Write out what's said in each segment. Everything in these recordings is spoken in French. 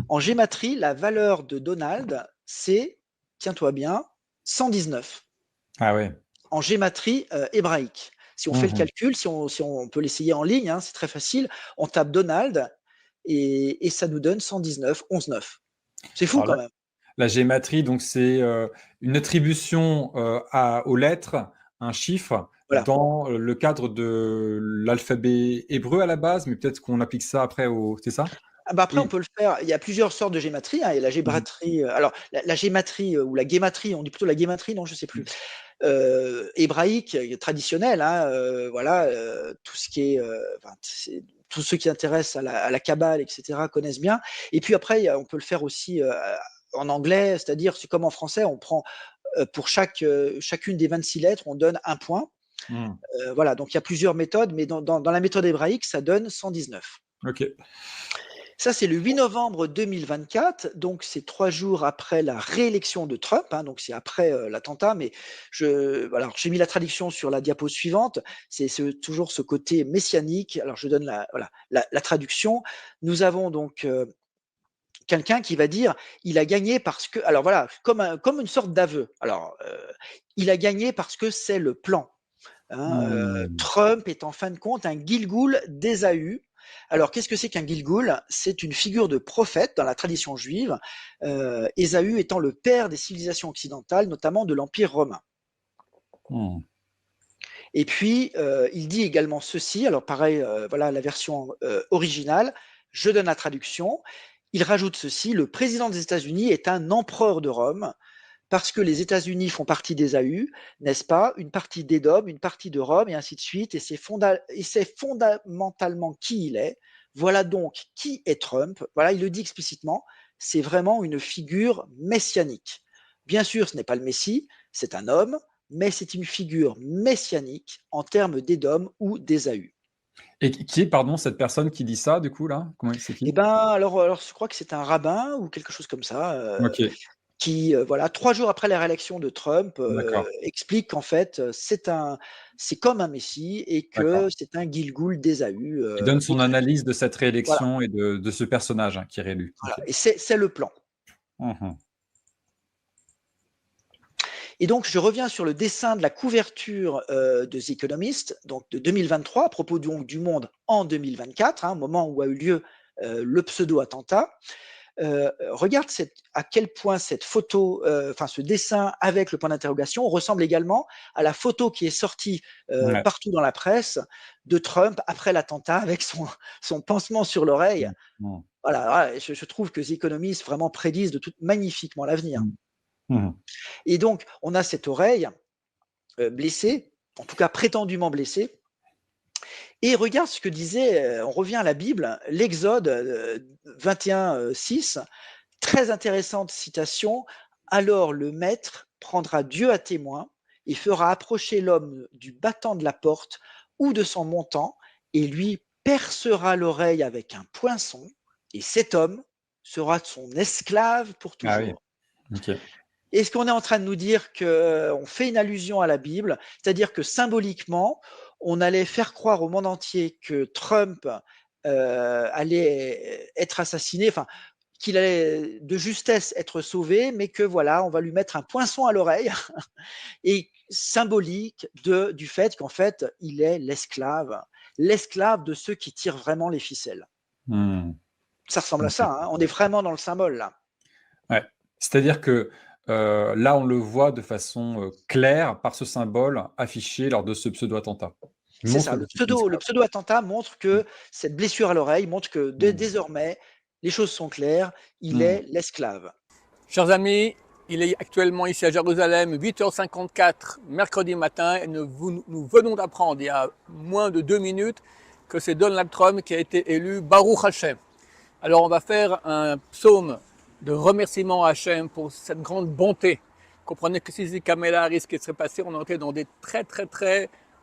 En gématrie, la valeur de Donald, c'est, tiens-toi bien, 119. Ah ouais. En gématrie hébraïque. Si on fait le Mhm. calcul, si on peut l'essayer en ligne, hein, c'est très facile, on tape Donald et ça nous donne 119, 11,9. C'est fou Alors quand là, même. la gématrie, donc c'est une attribution aux lettres, un chiffre, Voilà. dans le cadre de l'alphabet hébreu à la base, mais peut-être qu'on applique ça après au... C'est ça? Ah bah après, on Oui. peut le faire. Il y a plusieurs sortes de gématrie, hein. Il y a la Mhm. gématrie, alors la gématrie ou la guématrie, on dit plutôt la guématrie, non, je sais plus. Hébraïque, traditionnelle, hein, voilà, tout ce qui est, enfin, tous ceux qui s'intéressent à la Kabbale, etc., connaissent bien. Et puis après, on peut le faire aussi en anglais, c'est-à-dire, c'est comme en français, on prend pour chacune des 26 lettres, on donne un point. Mhm. Voilà, donc il y a plusieurs méthodes, mais dans la méthode hébraïque, ça donne 119. Ok. Ça, c'est le 8 novembre 2024, donc c'est 3 jours après la réélection de Trump, hein, donc c'est après l'attentat, mais voilà, j'ai mis la traduction sur la diapo suivante, c'est toujours ce côté messianique. Alors je donne voilà, la traduction. Nous avons donc quelqu'un qui va dire il a gagné parce que, alors voilà, comme une sorte d'aveu. Alors, il a gagné parce que c'est le plan. Hein, Mhm. Trump est en fin de compte un Gilgoul d'Ésaü. Alors, qu'est-ce que c'est qu'un Gilgoul? C'est une figure de prophète dans la tradition juive, Ésaü étant le père des civilisations occidentales, notamment de l'Empire romain. Mhm. Et puis, il dit également ceci, alors pareil, voilà la version originale, je donne la traduction. Il rajoute ceci, le président des États-Unis est un empereur de Rome, parce que les États-Unis font partie d'Ésaü, n'est-ce pas? Une partie d'Édom, une partie de Rome, et ainsi de suite. Et c'est fondamentalement qui il est. Voilà donc qui est Trump. Voilà, il le dit explicitement. C'est vraiment une figure messianique. Bien sûr, ce n'est pas le Messie, c'est un homme, mais c'est une figure messianique en termes d'Édom ou d'Ésaü. Et qui est, pardon, cette personne qui dit ça, du coup, là? Comment c'est Eh qui? ben, alors, je crois que c'est un rabbin ou quelque chose comme ça. Ok, Qui, voilà, 3 jours après la réélection de Trump, d'accord, explique qu'en fait, c'est comme un messie et que d'accord. c'est un Gilgoul d'Ésaü, Qui donne et son que analyse de cette voilà, réélection et de ce personnage hein, qui est réélu. voilà, Ok. et c'est le plan. Mhm. Et donc je reviens sur le dessin de la couverture, de The Economist, donc de 2023, à propos donc du monde en 2024, hein, moment où a eu lieu, le pseudo-attentat. Regarde à quel point cette photo, enfin ce dessin avec le point d'interrogation ressemble également à la photo qui est sortie Ouais. partout dans la presse de Trump après l'attentat avec son pansement sur l'oreille. Mhm. Voilà, ouais, je trouve que The Economist vraiment prédisent de tout magnifiquement l'avenir. Mhm. Mhm. Et donc, on a cette oreille blessée, en tout cas prétendument blessée. Et regarde ce que disait, on revient à la Bible, l'Exode 21, 6. Très intéressante citation. Alors le maître prendra Dieu à témoin et fera approcher l'homme du battant de la porte ou de son montant et lui percera l'oreille avec un poinçon et cet homme sera son esclave pour Ah oui, toujours. ok. Est-ce qu'on est en train de nous dire qu'on fait une allusion à la Bible, c'est-à-dire que symboliquement, on allait faire croire au monde entier que Trump allait être assassiné, enfin qu'il allait de justesse être sauvé, mais que voilà, on va lui mettre un poinçon à l'oreille, et symbolique du fait qu'en fait, il est l'esclave de ceux qui tirent vraiment les ficelles. Mhm. Ça ressemble à Ok. ça, hein, on est vraiment dans le symbole là. Ouais. C'est-à-dire que là, on le voit de façon claire par ce symbole affiché lors de ce pseudo-attentat. Il C'est ça, montre que c'est un esclave. le pseudo attentat montre que cette blessure à l'oreille montre que Mhm. désormais, les choses sont claires, il Mhm. est l'esclave. Chers amis, il est actuellement ici à Jérusalem, 8h54, mercredi matin, et nous venons d'apprendre il y a moins de 2 minutes que c'est Donald Trump qui a été élu Baruch Hashem. Alors on va faire un psaume de remerciement à Hashem pour cette grande bonté. Comprenez que si ces caméras risquent de se passer, on entrait dans des très,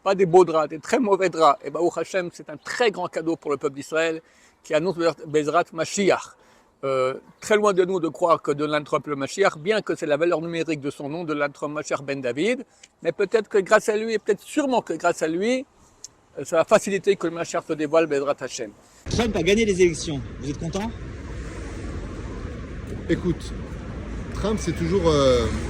pas des beaux draps, des très mauvais draps. Et Baruch Hashem, c'est un très grand cadeau pour le peuple d'Israël qui annonce Bezrat Mashiach. Très loin de nous de croire que Donald Trump le Mashiach, bien que c'est la valeur numérique de son nom, Donald Trump Mashiach Ben David, mais peut-être que grâce à lui, et peut-être sûrement que grâce à lui, ça va faciliter que le Mashiach se dévoile Bezrat Hashem. Trump a gagné les élections. Vous êtes content? Écoute, Trump s'est toujours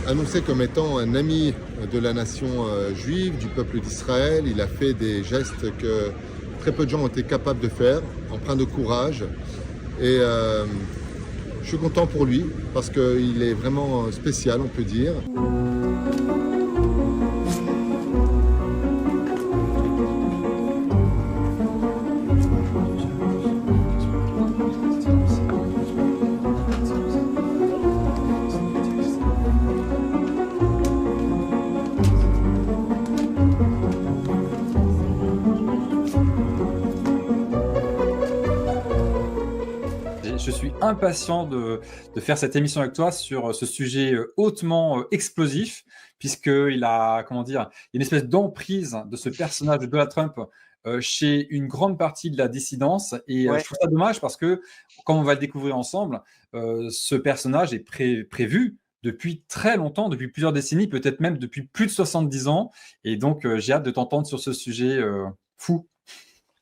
annoncé comme étant un ami de la nation juive, du peuple d'Israël. Il a fait des gestes que très peu de gens ont été capables de faire, empreints de courage. Et je suis content pour lui parce qu'il est vraiment spécial, on peut dire. Je suis impatient de faire cette émission avec toi sur ce sujet hautement explosif, puisqu'il a, comment dire, il y a une espèce d'emprise de ce personnage de Donald Trump chez une grande partie de la dissidence. Et Ouais. je trouve ça dommage parce que, comme on va le découvrir ensemble, ce personnage est prévu depuis très longtemps, depuis plusieurs décennies, peut-être même depuis plus de 70 ans. Et donc, j'ai hâte de t'entendre sur ce sujet fou.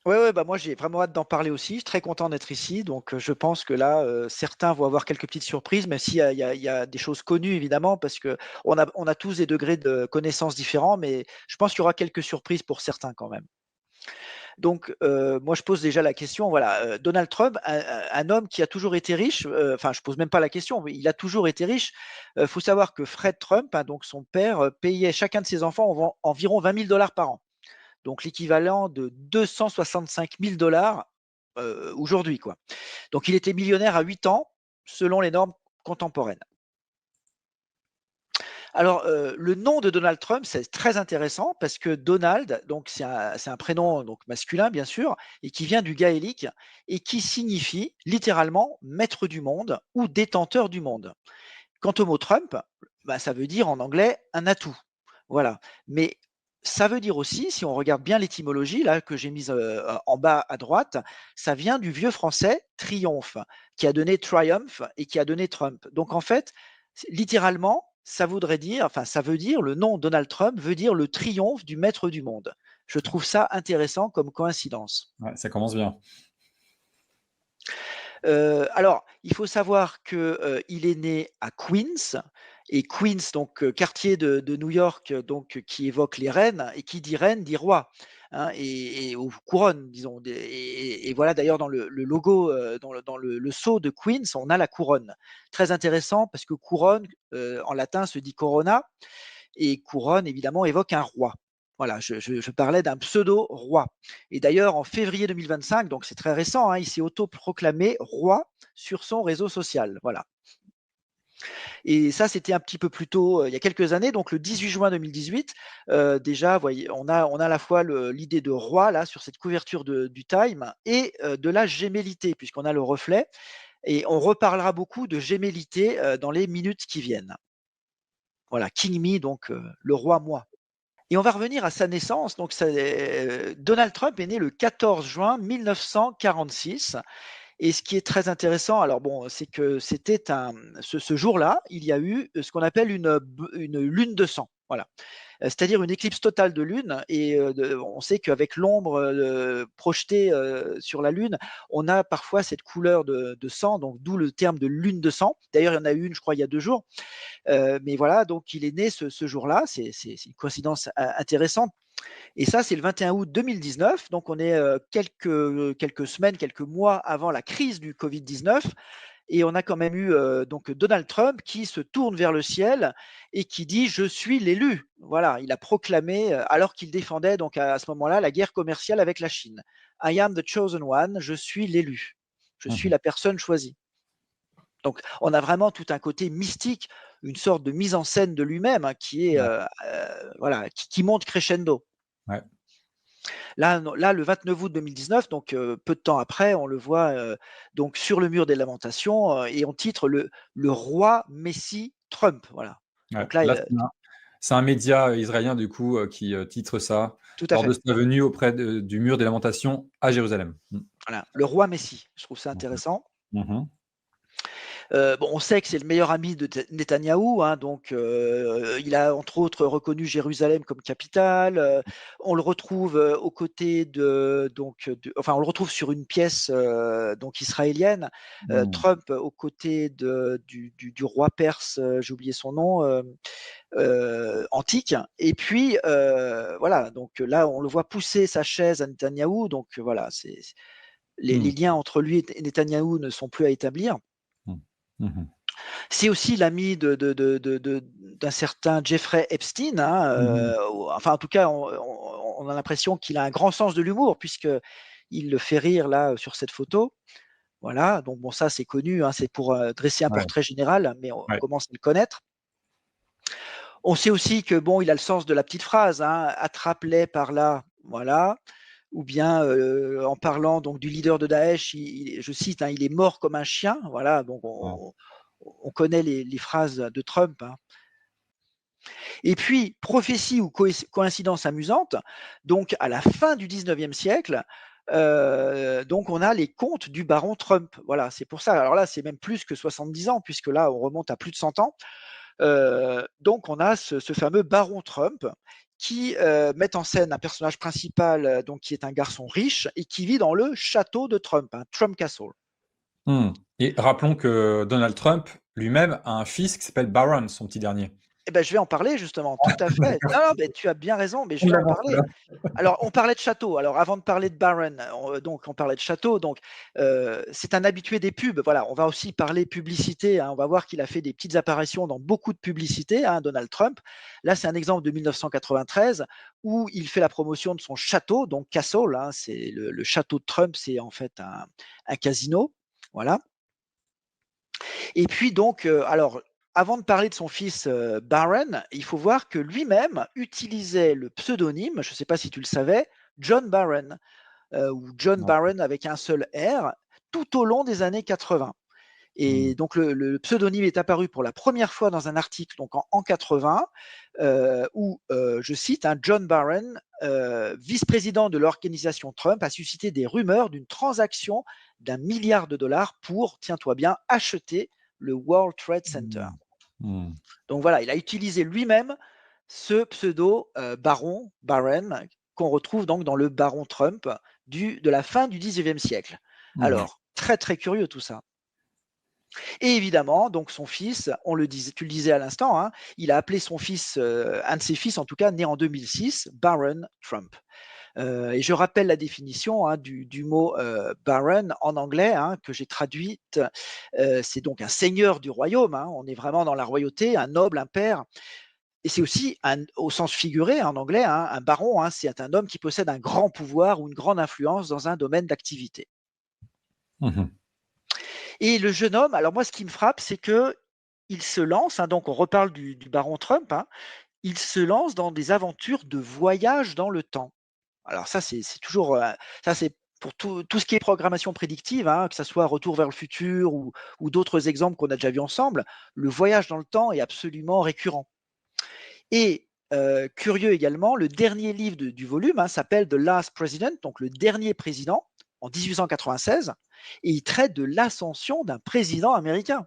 Ouais, bah moi j'ai vraiment hâte d'en parler aussi. Je suis très content d'être ici. Donc je pense que là, certains vont avoir quelques petites surprises, même s'il y a, il y a des choses connues évidemment, parce que on a tous des degrés de connaissances différents, mais je pense qu'il y aura quelques surprises pour certains quand même. Donc moi je pose déjà la question, voilà, Donald Trump, un homme qui a toujours été riche, enfin je pose même pas la question, mais il a toujours été riche. Faut savoir que Fred Trump, hein, donc son père, payait chacun de ses enfants environ 20 000 $ par an, donc l'équivalent de 265 000 $ aujourd'hui, quoi. Donc il était millionnaire à 8 ans, selon les normes contemporaines. Alors, le nom de Donald Trump, c'est très intéressant parce que Donald, donc c'est un prénom donc masculin bien sûr, et qui vient du gaélique et qui signifie littéralement maître du monde ou détenteur du monde. Quant au mot Trump, bah, ça veut dire en anglais un atout. Voilà. Mais ça veut dire aussi, si on regarde bien l'étymologie là que j'ai mise en bas à droite, ça vient du vieux français triomphe, qui a donné triumph et qui a donné Trump. Donc en fait, littéralement, ça voudrait dire, enfin ça veut dire, le nom Donald Trump veut dire le triomphe du maître du monde. Je trouve ça intéressant comme coïncidence. Ouais, ça commence bien. Alors, il faut savoir que, il est né à Queens et Queens, donc quartier de New York, donc qui évoque les reines et qui dit reine dit roi, hein, et ou couronne disons des et voilà d'ailleurs dans le logo, dans le sceau de Queens, on a la couronne. Très intéressant parce que couronne, en latin se dit corona et couronne évidemment évoque un roi. Voilà, je parlais d'un pseudo-roi. Et d'ailleurs, en février 2025, donc c'est très récent, hein, il s'est autoproclamé roi sur son réseau social. Voilà. Et ça, c'était un petit peu plus tôt, il y a quelques années, donc le 18 juin 2018. Déjà, voyez, on a à la fois l'idée de roi là sur cette couverture du Time et de la gémellité, puisqu'on a le reflet. Et on reparlera beaucoup de gémellité dans les minutes qui viennent. Voilà, King Me, donc le roi moi. Et on va revenir à sa naissance. Donc, Donald Trump est né le 14 juin 1946. Et ce qui est très intéressant, alors bon, c'est que ce jour-là, il y a eu ce qu'on appelle une lune de sang. Voilà. C'est-à-dire une éclipse totale de lune. Et on sait qu'avec l'ombre projetée sur la lune, on a parfois cette couleur de sang, donc d'où le terme de lune de sang. D'ailleurs, il y en a eu une, je crois, il y a 2 jours. Mais voilà, donc il est né ce jour-là. C'est une coïncidence intéressante. Et ça, c'est le 21 août 2019. Donc on est quelques semaines, quelques mois avant la crise du Covid-19. Et on a quand même eu donc Donald Trump qui se tourne vers le ciel et qui dit je suis l'élu. Voilà, il a proclamé alors qu'il défendait donc à ce moment-là la guerre commerciale avec la Chine. I am the chosen one, je suis l'élu. Je suis Mhm. la personne choisie. Donc on a vraiment tout un côté mystique, une sorte de mise en scène de lui-même, hein, qui est Ouais, voilà, qui monte crescendo. ouais. Là, le 29 août 2019, donc peu de temps après, on le voit donc sur le mur des lamentations et on titre le roi Messie Trump. Voilà. Ouais. Donc là, Là, c'est un média israélien du coup qui titre ça tout à lors de fait. sa venue auprès du mur des lamentations à Jérusalem. Voilà, le roi Messie. Je trouve ça Mhm. intéressant. Mhm. Bon, on sait que c'est le meilleur ami de Netanyahou, hein, donc il a entre autres reconnu Jérusalem comme capitale. On le retrouve aux côtés enfin on le retrouve sur une pièce donc israélienne. Trump aux côtés du roi perse, j'ai oublié son nom, antique. Et puis voilà, donc là on le voit pousser sa chaise à Netanyahou. Donc voilà, les liens entre lui et Netanyahou ne sont plus à établir. C'est aussi l'ami d'un certain Jeffrey Epstein, hein, enfin en tout cas on a l'impression qu'il a un grand sens de l'humour puisqu'il le fait rire là sur cette photo. Voilà, donc bon ça c'est connu, hein, c'est pour dresser un portrait général, mais on commence à le connaître. On sait aussi que bon, il a le sens de la petite phrase, hein, attrape-les par là, voilà. Ou bien en parlant donc du leader de Daesh, je cite, hein, il est mort comme un chien, voilà. Donc on connaît les phrases de Trump, hein. Et puis, prophétie ou coïncidence amusante, donc à la fin du 19e siècle, donc on a les contes du baron Trump. Voilà, c'est pour ça. Alors là, c'est même plus que 70 ans, puisque là, on remonte à plus de 100 ans. Donc on a ce fameux baron Trump qui met en scène un personnage principal donc qui est un garçon riche et qui vit dans le château de Trump, hein, Trump Castle. Et rappelons que Donald Trump lui-même a un fils qui s'appelle Barron, son petit dernier. Eh ben, je vais en parler justement, tout à fait. Non, non, mais tu as bien raison, mais je vais en parler. Alors, on parlait de château. Alors, avant de parler de Barron, on parlait de château. Donc, c'est un habitué des pubs. Voilà, on va aussi parler publicité, hein. On va voir qu'il a fait des petites apparitions dans beaucoup de publicités, hein, Donald Trump. Là, c'est un exemple de 1993 où il fait la promotion de son château, donc Castle, hein, c'est le château de Trump, c'est en fait un casino. Voilà. Et puis donc, alors, avant de parler de son fils Barron, il faut voir que lui-même utilisait le pseudonyme, je ne sais pas si tu le savais, John Barron, ou John Barron avec un seul R, tout au long des années 80. Et donc le pseudonyme est apparu pour la première fois dans un article donc en 80, où, je cite, hein, John Barron, vice-président de l'organisation Trump, a suscité des rumeurs d'une transaction d'1 milliard de dollars pour, tiens-toi bien, acheter le World Trade Center. Donc voilà, il a utilisé lui-même ce pseudo Barron qu'on retrouve donc dans le baron Trump de la fin du 19e siècle. Alors, très très curieux tout ça. Et évidemment, donc son fils, tu le disais à l'instant, hein, il a appelé son fils, un de ses fils en tout cas, né en 2006, Barron Trump. Et je rappelle la définition, hein, du mot Baron en anglais, hein, que j'ai traduite. C'est donc un seigneur du royaume, hein, on est vraiment dans la royauté, un noble, un père. Et c'est aussi, au sens figuré en anglais, hein, un baron, hein, c'est un homme qui possède un grand pouvoir ou une grande influence dans un domaine d'activité. Et le jeune homme, alors moi ce qui me frappe, c'est qu'il se lance, hein, donc on reparle du baron Trump, hein, il se lance dans des aventures de voyage dans le temps. Alors ça, c'est toujours, ça c'est pour tout ce qui est programmation prédictive, hein, que ça soit Retour vers le futur ou d'autres exemples qu'on a déjà vus ensemble, le voyage dans le temps est absolument récurrent. Et curieux également, le dernier livre du volume, hein, s'appelle The Last President, donc le dernier président, en 1896, et il traite de l'ascension d'un président américain.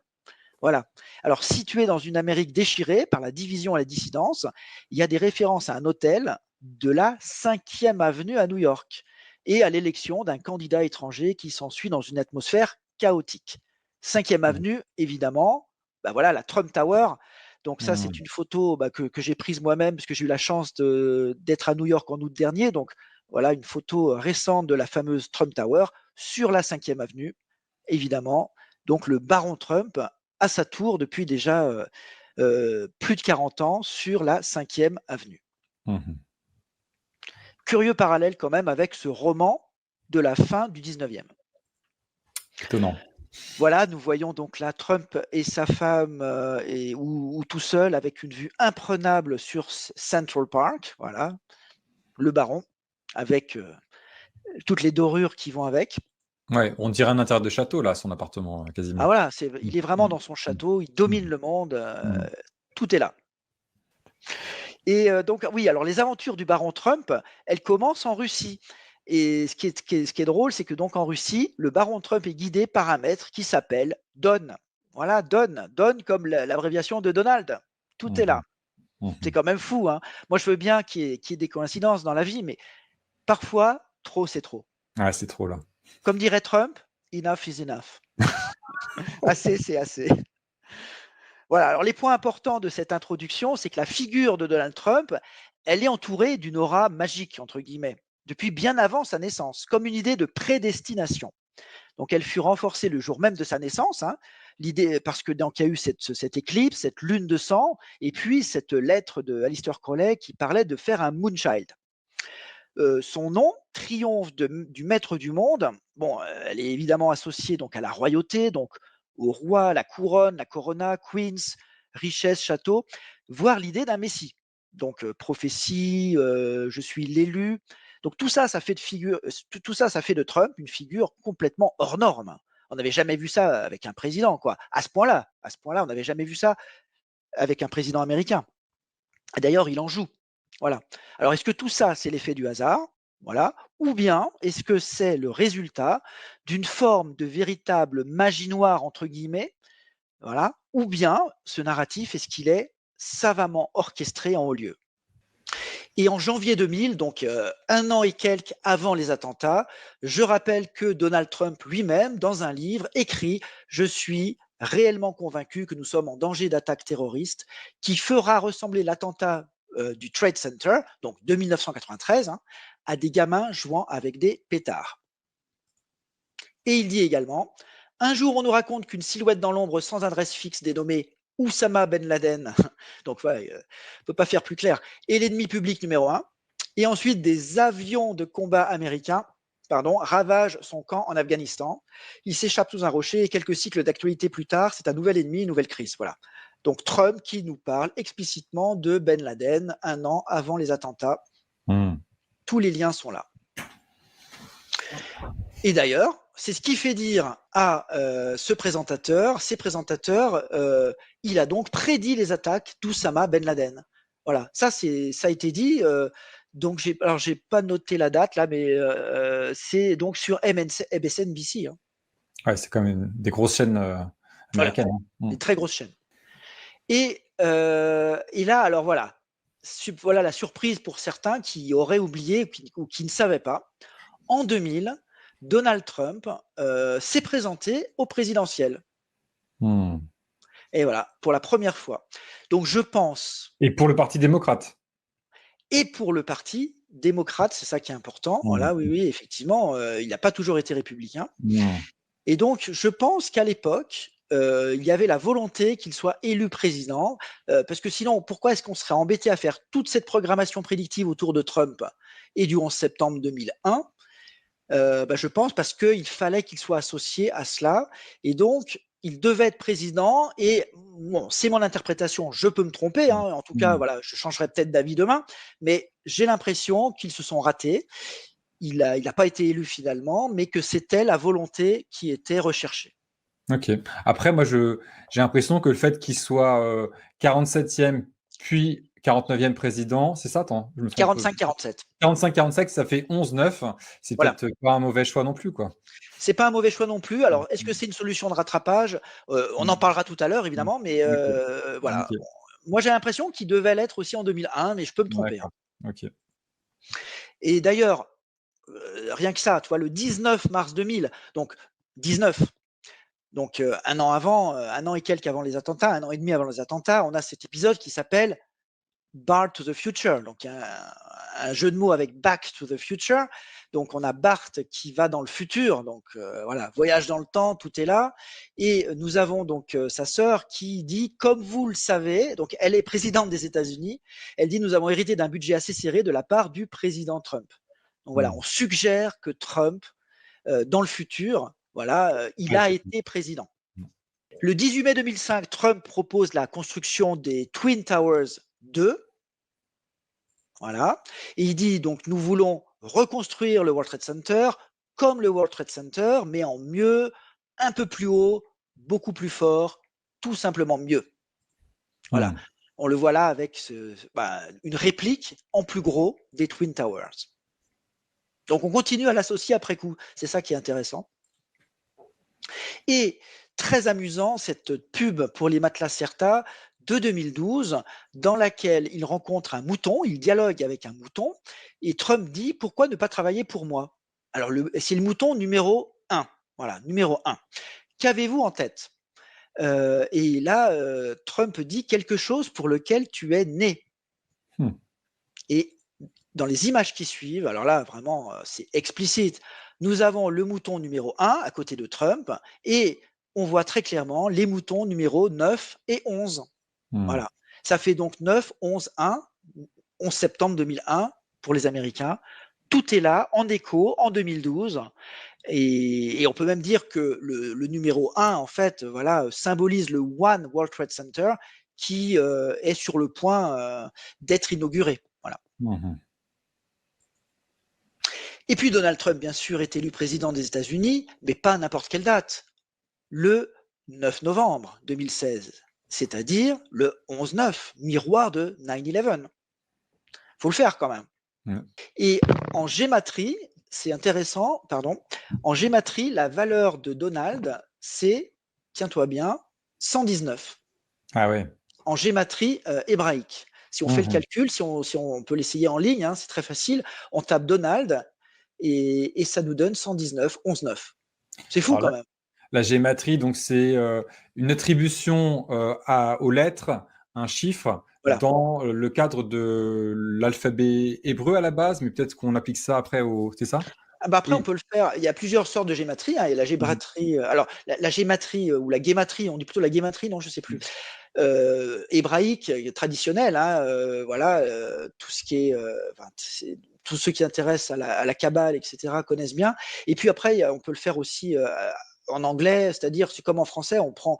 Voilà. Alors, situé dans une Amérique déchirée par la division et la dissidence, il y a des références à un hôtel de la 5e avenue à New York et à l'élection d'un candidat étranger qui s'ensuit dans une atmosphère chaotique. 5e avenue, évidemment, bah voilà, la Trump Tower. Donc ça, c'est une photo que j'ai prise moi-même parce que j'ai eu la chance d'être à New York en août dernier. Donc voilà, une photo récente de la fameuse Trump Tower sur la 5e avenue, évidemment. Donc le baron Trump à sa tour depuis déjà plus de 40 ans sur la 5e avenue. Curieux parallèle quand même avec ce roman de la fin du 19e. Étonnant. Voilà, nous voyons donc là Trump et sa femme ou tout seul avec une vue imprenable sur Central Park, voilà, le baron, avec toutes les dorures qui vont avec. Ouais, on dirait un intérieur de château, là, son appartement, quasiment. Ah voilà, il est vraiment dans son château, il domine le monde, tout est là. Et donc, oui, alors les aventures du baron Trump, elles commencent en Russie. Et ce qui est drôle, c'est que donc en Russie, le baron Trump est guidé par un maître qui s'appelle Don. Voilà, Don comme l'abréviation de Donald. Tout est Mhm. là. Mhm. C'est quand même fou, hein. Moi, je veux bien qu'il y ait des coïncidences dans la vie, mais parfois, trop, c'est trop. Ouais, c'est trop là. Comme dirait Trump, enough is enough. Assez, c'est assez. Voilà, alors les points importants de cette introduction, c'est que la figure de Donald Trump, elle est entourée d'une aura magique, entre guillemets, depuis bien avant sa naissance, comme une idée de prédestination. Donc elle fut renforcée le jour même de sa naissance, hein, l'idée, parce que donc il y a eu cette éclipse, cette lune de sang, et puis cette lettre de Aleister Crowley qui parlait de faire un moonchild. Son nom, triomphe du maître du monde, bon, elle est évidemment associée donc à la royauté, donc au roi, la couronne, la corona, queens, richesse, château, voire l'idée d'un messie. Donc prophétie, je suis l'élu. Donc tout ça, ça fait tout ça, ça fait de Trump une figure complètement hors norme. On n'avait jamais vu ça avec un président, quoi. À ce point-là, on n'avait jamais vu ça avec un président américain. D'ailleurs, il en joue. Voilà. Alors, est-ce que tout ça, c'est l'effet du hasard? Voilà. Ou bien, est-ce que c'est le résultat d'une forme de véritable magie noire, entre guillemets? Voilà. Ou bien, ce narratif, est-ce qu'il est savamment orchestré en haut lieu? Et en janvier 2000, donc un an et quelques avant les attentats, je rappelle que Donald Trump lui-même, dans un livre, écrit: Je suis réellement convaincu que nous sommes en danger d'attaque terroriste qui fera ressembler l'attentat du Trade Center, donc de 1993, hein, à des gamins jouant avec des pétards. Et il dit également: Un jour, on nous raconte qu'une silhouette dans l'ombre sans adresse fixe dénommée Oussama Ben Laden, donc ouais, on peut pas faire plus clair, est l'ennemi public numéro un. Et ensuite, des avions de combat américains ravagent son camp en Afghanistan. Il s'échappe sous un rocher et quelques cycles d'actualité plus tard, c'est un nouvel ennemi, une nouvelle crise. Voilà. Donc Trump qui nous parle explicitement de Ben Laden un an avant les attentats. Mhm. Tous les liens sont là. Et d'ailleurs, c'est ce qui fait dire à ces présentateurs, il a donc prédit les attaques d'Oussama Ben Laden. Voilà, ça a été dit. Donc j'ai pas noté la date là, mais c'est donc sur MSNBC. Hein. Ouais, c'est quand même des grosses chaînes Voilà, américaines. Hein. des très grosses chaînes. Et là, alors voilà, voilà la surprise pour certains qui auraient oublié ou qui ne savaient pas. En 2000, Donald Trump s'est présenté au présidentiel. Mhm. Et voilà, pour la première fois. Donc je pense, Et pour le Parti démocrate. et pour le Parti démocrate, c'est ça qui est important. Voilà, oui, Mhm. oui, effectivement, il n'a pas toujours été républicain. Mhm. Et donc, je pense qu'à l'époque, il y avait la volonté qu'il soit élu président, parce que sinon, pourquoi est-ce qu'on serait embêté à faire toute cette programmation prédictive autour de Trump et du 11 septembre 2001? Je pense parce qu'il fallait qu'il soit associé à cela. Et donc, il devait être président. Et bon, c'est mon interprétation. Je peux me tromper. Hein. En tout cas, Mhm. voilà, je changerai peut-être d'avis demain. Mais j'ai l'impression qu'ils se sont ratés. Il n'a pas été élu finalement, mais que c'était la volonté qui était recherchée. Ok. Après, moi, j'ai l'impression que le fait qu'il soit 47e, puis 49e président, c'est ça, attends, je me trompe. 45-47. 45-47, ça fait 11-9. C'est Voilà. peut-être pas un mauvais choix non plus, quoi. C'est pas un mauvais choix non plus. Alors, est-ce que c'est une solution de rattrapage? On en parlera tout à l'heure, évidemment, mais Ok. voilà. Ok. Moi, j'ai l'impression qu'il devait l'être aussi en 2001, mais je peux me tromper. Hein. D'accord. Ok. Et d'ailleurs, rien que ça, tu vois, le 19 mars 2000, donc 19, donc un an avant, un an et quelques avant les attentats, un an et demi avant les attentats, on a cet épisode qui s'appelle Bart to the Future, donc un jeu de mots avec Back to the Future. Donc on a Bart qui va dans le futur, donc voilà, voyage dans le temps, tout est là. Et nous avons donc sa sœur qui dit, comme vous le savez, donc elle est présidente des États-Unis, elle dit nous avons hérité d'un budget assez serré de la part du président Trump. Donc voilà, on suggère que Trump, dans le futur, voilà, il Ouais, a été président. Le 18 mai 2005, Trump propose la construction des Twin Towers 2. Voilà. Et il dit donc nous voulons reconstruire le World Trade Center comme le World Trade Center, mais en mieux, un peu plus haut, beaucoup plus fort, tout simplement mieux. Voilà. Hmm. On le voit là avec une réplique en plus gros des Twin Towers. Donc on continue à l'associer après coup. C'est ça qui est intéressant. Et très amusant cette pub pour les matelas Certa de 2012 dans laquelle il rencontre un mouton, il dialogue avec un mouton et Trump dit: «Pourquoi ne pas travailler pour moi?» Alors c'est le mouton numéro 1, voilà, numéro 1. «Qu'avez-vous en tête?» Et là, Trump dit: «Quelque chose pour lequel tu es né». Mmh. Et dans les images qui suivent, alors là vraiment, c'est explicite. Nous avons le mouton numéro 1 à côté de Trump et on voit très clairement les moutons numéros 9 et 11. Mmh. Voilà. Ça fait donc 9, 11, 1, 11 septembre 2001 pour les Américains. Tout est là en écho en 2012 et on peut même dire que le numéro 1 en fait, voilà, symbolise le One World Trade Center qui, est sur le point, d'être inauguré. Voilà. Mmh. Et puis Donald Trump, bien sûr, est élu président des États-Unis, mais pas à n'importe quelle date. Le 9 novembre 2016, c'est-à-dire le 11/9, miroir de 9/11. Faut le faire quand même. Mmh. Et en gématrie, c'est intéressant, pardon, en gématrie, la valeur de Donald, c'est, tiens-toi bien, 119 Ah ouais. en gématrie hébraïque. Si on fait le Mmh. calcul, si on peut l'essayer en ligne, hein, c'est très facile, on tape Donald et ça nous donne 119, 11/9. C'est fou Alors quand même. la gématrie, donc c'est, une attribution, aux lettres, un chiffre Voilà. dans, le cadre de l'alphabet hébreu à la base, mais peut-être qu'on applique ça après au c'est ça? Ah bah, après on Et peut le faire, il y a plusieurs sortes de gématrie, hein. Il y a la mmh gématrie, alors la gématrie, ou la guématrie, on dit plutôt la guématrie, non, je sais plus. mh. Hébraïque, traditionnelle, hein, voilà, tout ce qui est, enfin, c'est tous ceux qui s'intéressent à la kabbale et cetera connaissent bien et puis après, on peut le faire aussi, en anglais, c'est-à-dire, c'est comme en français, on prend,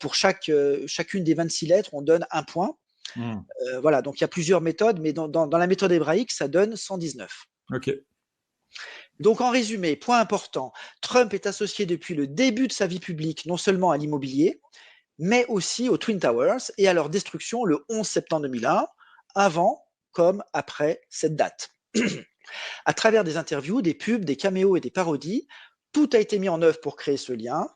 pour chacune des 26 lettres, on donne un point. Mmh. Voilà, donc il y a plusieurs méthodes, mais dans la méthode hébraïque, ça donne 119. OK. Donc en résumé, point important, Trump est associé depuis le début de sa vie publique, non seulement à l'immobilier, mais aussi aux Twin Towers et à leur destruction le 11 septembre 2001, avant comme après cette date. À travers des interviews, des pubs, des caméos et des parodies, tout a été mis en œuvre pour créer ce lien.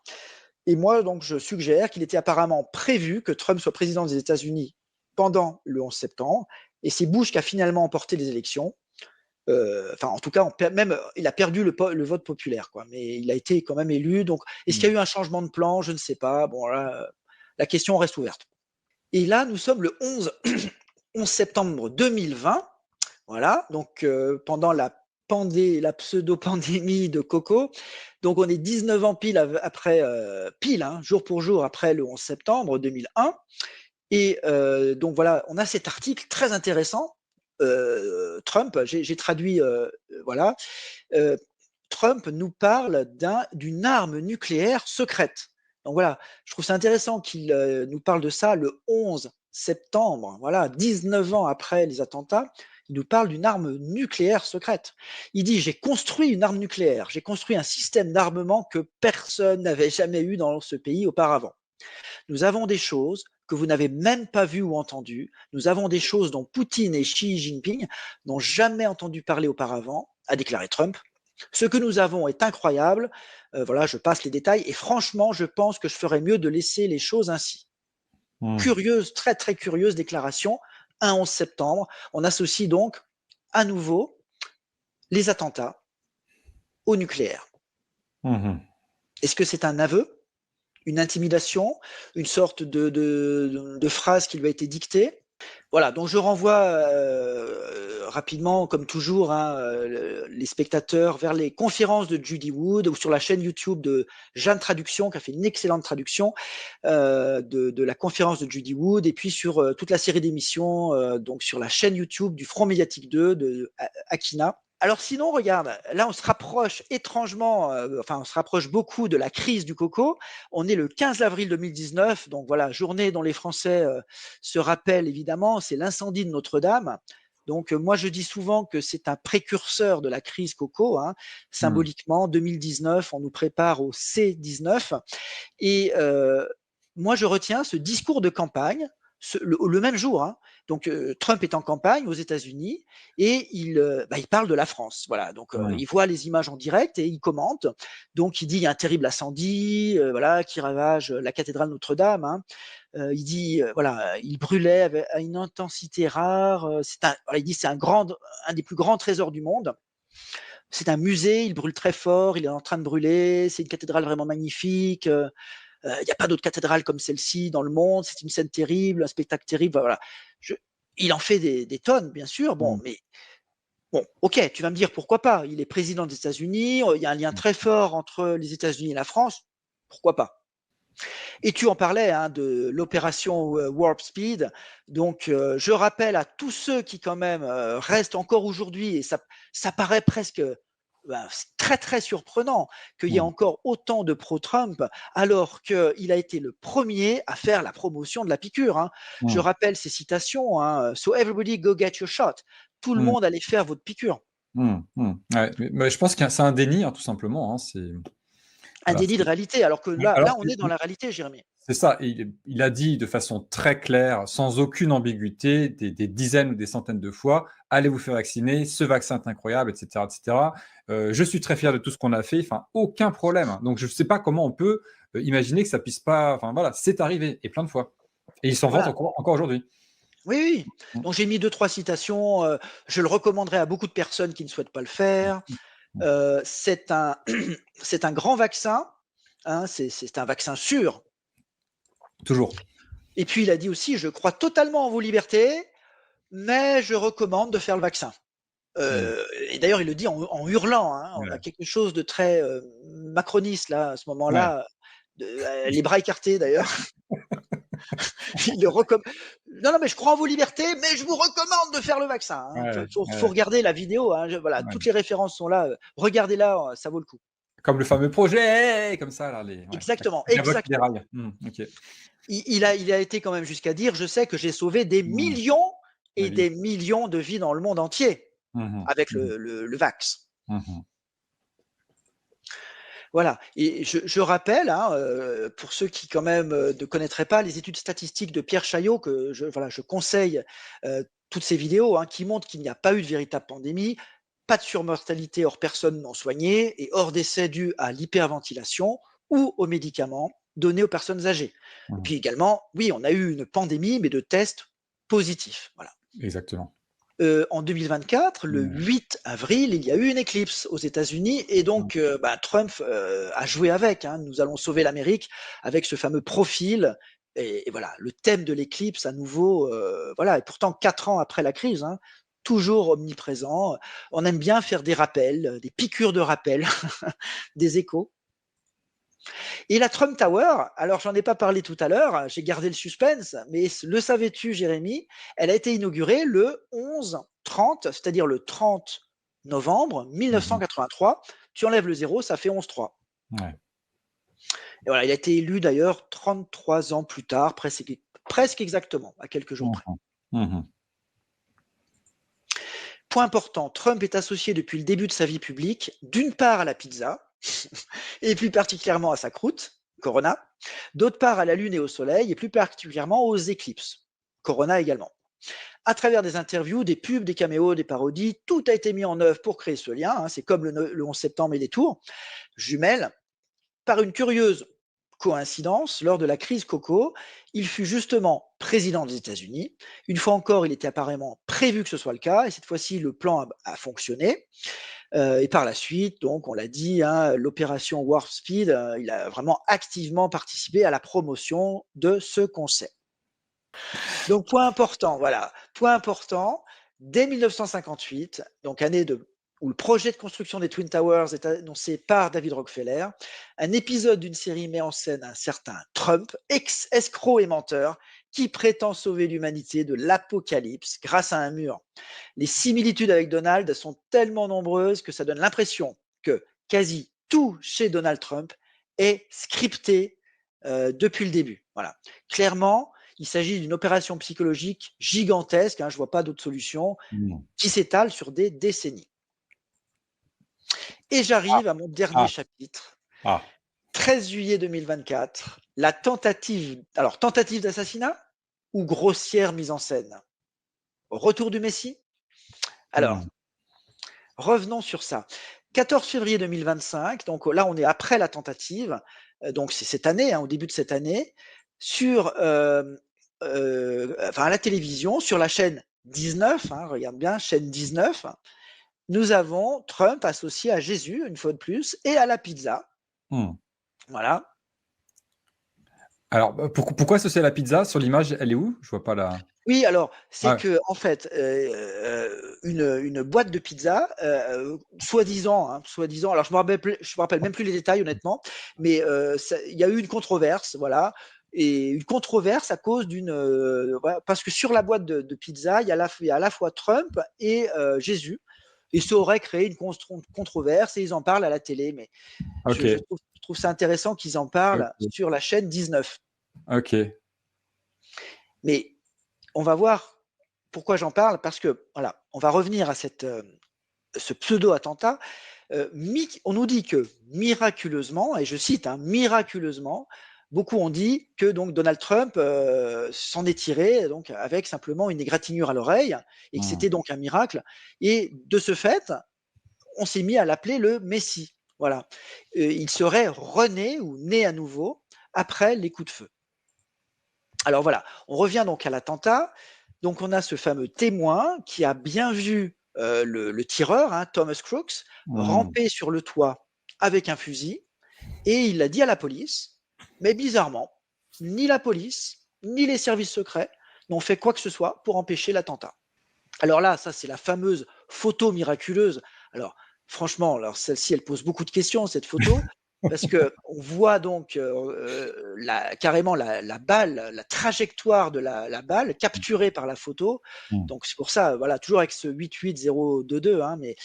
Et moi, donc, je suggère qu'il était apparemment prévu que Trump soit président des États-Unis pendant le 11 septembre, et c'est Bush qui a finalement emporté les élections. Enfin, en tout cas, même, il a perdu le vote populaire, quoi, mais il a été quand même élu. Donc, est-ce qu'il Mmh. y a eu un changement de plan? Je ne sais pas. Bon, là, la question reste ouverte. Et là, nous sommes le 11 septembre 2020. Voilà, donc pendant la pseudo-pandémie de Coco. Donc on est 19 ans pile après, pile, hein, jour pour jour après le 11 septembre 2001. Et donc voilà, on a cet article très intéressant. Trump, j'ai traduit, voilà. Euh, Trump nous parle d'une arme nucléaire secrète. Donc voilà, je trouve ça intéressant qu'il nous parle de ça le 11 septembre, voilà, 19 ans après les attentats. Il nous parle d'une arme nucléaire secrète. Il dit: j'ai construit une arme nucléaire, j'ai construit un système d'armement que personne n'avait jamais eu dans ce pays auparavant. Nous avons des choses que vous n'avez même pas vues ou entendues. Nous avons des choses dont Poutine et Xi Jinping n'ont jamais entendu parler auparavant, a déclaré Trump. Ce que nous avons est incroyable. Voilà, je passe les détails. Et franchement, je pense que je ferais mieux de laisser les choses ainsi. Mmh. Curieuse, très très curieuse déclaration. Un 11 septembre. On associe donc à nouveau les attentats au nucléaire. Mmh. Est-ce que c'est un aveu, une intimidation, une sorte de phrase qui lui a été dictée? Voilà, donc je renvoie rapidement, comme toujours, hein, les spectateurs vers les conférences de Judy Wood ou sur la chaîne YouTube de Jeanne Traduction, qui a fait une excellente traduction de la conférence de Judy Wood, et puis sur toute la série d'émissions, donc sur la chaîne YouTube du Front Médiatique 2 de Akina. Alors sinon, regarde, là on se rapproche étrangement, enfin on se rapproche beaucoup de la crise du coco. On est le 15 avril 2019, donc voilà, journée dont les Français se rappellent évidemment, c'est l'incendie de Notre-Dame. Donc moi je dis souvent que c'est un précurseur de la crise coco, hein. Mmh. Symboliquement, 2019, on nous prépare au C19. Et moi je retiens ce discours de campagne le même jour, hein. Donc Trump est en campagne aux États-Unis et il parle de la France. Voilà, donc Mmh. il voit les images en direct et il commente. Donc il dit il y a un terrible incendie, voilà, qui ravage la cathédrale Notre-Dame, hein. Il dit voilà, il brûlait à une intensité rare. Voilà, il dit c'est un des plus grands trésors du monde. C'est un musée, il brûle très fort, il est en train de brûler. C'est une cathédrale vraiment magnifique. Il n'y a pas d'autre cathédrale comme celle-ci dans le monde. C'est une scène terrible, un spectacle terrible. Voilà. Il en fait des tonnes, bien sûr. Bon, Mmh. mais bon, ok, tu vas me dire pourquoi pas. Il est président des États-Unis. Il y a un lien très fort entre les États-Unis et la France. Pourquoi pas? Et tu en parlais hein, de l'opération Warp Speed. Donc, je rappelle à tous ceux qui quand même restent encore aujourd'hui, et ça paraît presque très très surprenant qu'il y ait Mmh. encore autant de pro-Trump alors qu'il a été le premier à faire la promotion de la piqûre, hein. Je Mmh. rappelle ces citations, hein, So everybody go get your shot. Tout le Mmh. monde allait faire votre piqûre. Mmh. Mmh. Ouais, mais je pense que c'est un déni, hein, tout simplement, hein, Un voilà, déni de réalité, alors que ouais, là, alors là on est dans la réalité, Jérémy. c'est ça, il a dit de façon très claire, sans aucune ambiguïté, des dizaines ou des centaines de fois: «Allez vous faire vacciner, ce vaccin est incroyable» et cetera et cetera. «Je suis très fier de tout ce qu'on a fait», enfin aucun problème, hein. Donc je ne sais pas comment on peut, imaginer que ça puisse pas, enfin voilà, c'est arrivé et plein de fois et il s'en vante Voilà. encore aujourd'hui. Oui, oui. Mmh. Donc j'ai mis 2-3 citations, je le recommanderais à beaucoup de personnes qui ne souhaitent pas le faire. Mmh. Mmh. C'est un c'est un grand vaccin, hein, c'est un vaccin sûr. Toujours. Et puis il a dit aussi: «Je crois totalement en vos libertés, mais je recommande de faire le vaccin». Mmh. Et d'ailleurs il le dit en hurlant, hein. On a Ouais. quelque chose de très, macroniste là, à ce Ouais. moment-là, les bras écartés d'ailleurs. Il le recomm Non, non, mais je crois en vos libertés, mais je vous recommande de faire le vaccin, hein. Ouais, Faut ouais, regarder la vidéo, hein, voilà, ouais. toutes les références sont là, regardez-la, ça vaut le coup. Comme le fameux projet, comme ça là, les ouais, Exactement, avec la voix qui exactement. déraille. Mmh, OK. Il a été quand même jusqu'à dire: «Je sais que j'ai sauvé des Mmh. millions La et vie. des millions de vies dans le monde entier Mmh mh. avec Mmh mh. le vax». Mmh mh. Voilà, et je rappelle, hein, pour ceux qui quand même, ne connaîtraient pas les études statistiques de Pierre Chaillot, que je conseille, toutes ces vidéos, hein, qui montrent qu'il n'y a pas eu de véritable pandémie, pas de surmortalité hors personnes non soignées et hors décès dus à l'hyperventilation ou aux médicaments donnés aux personnes âgées. Et Mmh. puis également, oui, on a eu une pandémie, mais de tests positifs, voilà. Exactement. En 2024, le Mmh. 8 avril, il y a eu une éclipse aux États-Unis et Mmh. donc Trump, a joué avec, hein. Nous allons sauver l'Amérique avec ce fameux profil et voilà, le thème de l'éclipse à nouveau, voilà, et pourtant 4 ans après la crise, hein, toujours omniprésent. On aime bien faire des rappels, des piqûres de rappel, des échos. Et la Trump Tower, alors j'en ai pas parlé tout à l'heure, j'ai gardé le suspense, mais le savais-tu, Jérémy? Elle a été inaugurée le 11-30, c'est-à-dire le 30 novembre Mmh mh. 1983. Tu enlèves le 0, ça fait 11-3. Ouais. Et voilà, il a été élu d'ailleurs 33 ans plus tard, presque exactement, à quelques jours Mmh près. mh. Mmh mh. Point important, Trump est associé depuis le début de sa vie publique, d'une part à la pizza, et plus particulièrement à sa croûte, Corona, d'autre part à la Lune et au Soleil, et plus particulièrement aux éclipses, Corona également. À travers des interviews, des pubs, des caméos, des parodies, tout a été mis en œuvre pour créer ce lien, hein, c'est comme le 11 septembre et les tours jumelles. Par une curieuse coïncidence, lors de la crise Coco, il fut justement président des États-Unis. Une fois encore, il était apparemment prévu que ce soit le cas, et cette fois-ci, le plan a fonctionné. Et par la suite, donc, on l'a dit, hein, l'opération Warp Speed, il a vraiment activement participé à la promotion de ce concept. Donc, point important, voilà, point important, dès 1958, donc année où le projet de construction des Twin Towers est annoncé par David Rockefeller, un épisode d'une série met en scène un certain Trump, escroc et menteur, qui prétend sauver l'humanité de l'apocalypse grâce à un mur. Les similitudes avec Donald sont tellement nombreuses que ça donne l'impression que quasi tout chez Donald Trump est scripté depuis le début. Voilà. Clairement, il s'agit d'une opération psychologique gigantesque, hein, je ne vois pas d'autre solution, Mmh. qui s'étale sur des décennies. Et Ah, j'arrive à mon dernier ah, chapitre. ah. 13 juillet 2024, tentative d'assassinat ou grossière mise en scène? Retour du Messie? Alors, Hmm. revenons sur ça. 14 février 2025, donc là on est après la tentative, donc c'est cette année, hein, au début de cette année, sur, enfin à la télévision, sur la chaîne 19, hein, regarde bien, chaîne 19, nous avons Trump associé à Jésus, une fois de plus, et à la pizza. Hmm. Voilà. Alors, pourquoi associer la pizza sur l'image? Elle est où? Je vois pas la. Oui, alors, c'est Ah, que en fait, une boîte de pizza, soi-disant, hein, soi-disant, alors je me rappelle même plus les détails honnêtement, mais il y a eu une controverse, voilà, et une controverse à cause d'une, voilà, parce que sur la boîte de pizza, il y a à la fois Trump et Jésus, et ça aurait créé une controverse, et ils en parlent à la télé, mais ok, je trouve ça intéressant qu'ils en parlent ok, sur la chaîne 19. ok. Mais on va voir pourquoi j'en parle, parce que, voilà, on va revenir à ce pseudo-attentat. On nous dit que miraculeusement, et je cite, hein, miraculeusement, beaucoup ont dit que donc Donald Trump s'en est tiré donc avec simplement une égratignure à l'oreille, et que Hmm. c'était donc un miracle. Et de ce fait, on s'est mis à l'appeler le Messie. Voilà. Il serait rené ou né à nouveau après les coups de feu. Alors voilà, on revient donc à l'attentat. Donc on a ce fameux témoin qui a bien vu le tireur, hein, Thomas Crooks, Hmm. ramper sur le toit avec un fusil, et il l'a dit à la police, mais bizarrement, ni la police, ni les services secrets n'ont fait quoi que ce soit pour empêcher l'attentat. Alors là, ça c'est la fameuse photo miraculeuse. Alors franchement, alors celle-ci, elle pose beaucoup de questions, cette photo, parce que on voit donc carrément la balle, la trajectoire de la balle capturée par la photo. Hmm. Donc c'est pour ça, voilà, toujours avec ce 88022, hein, mais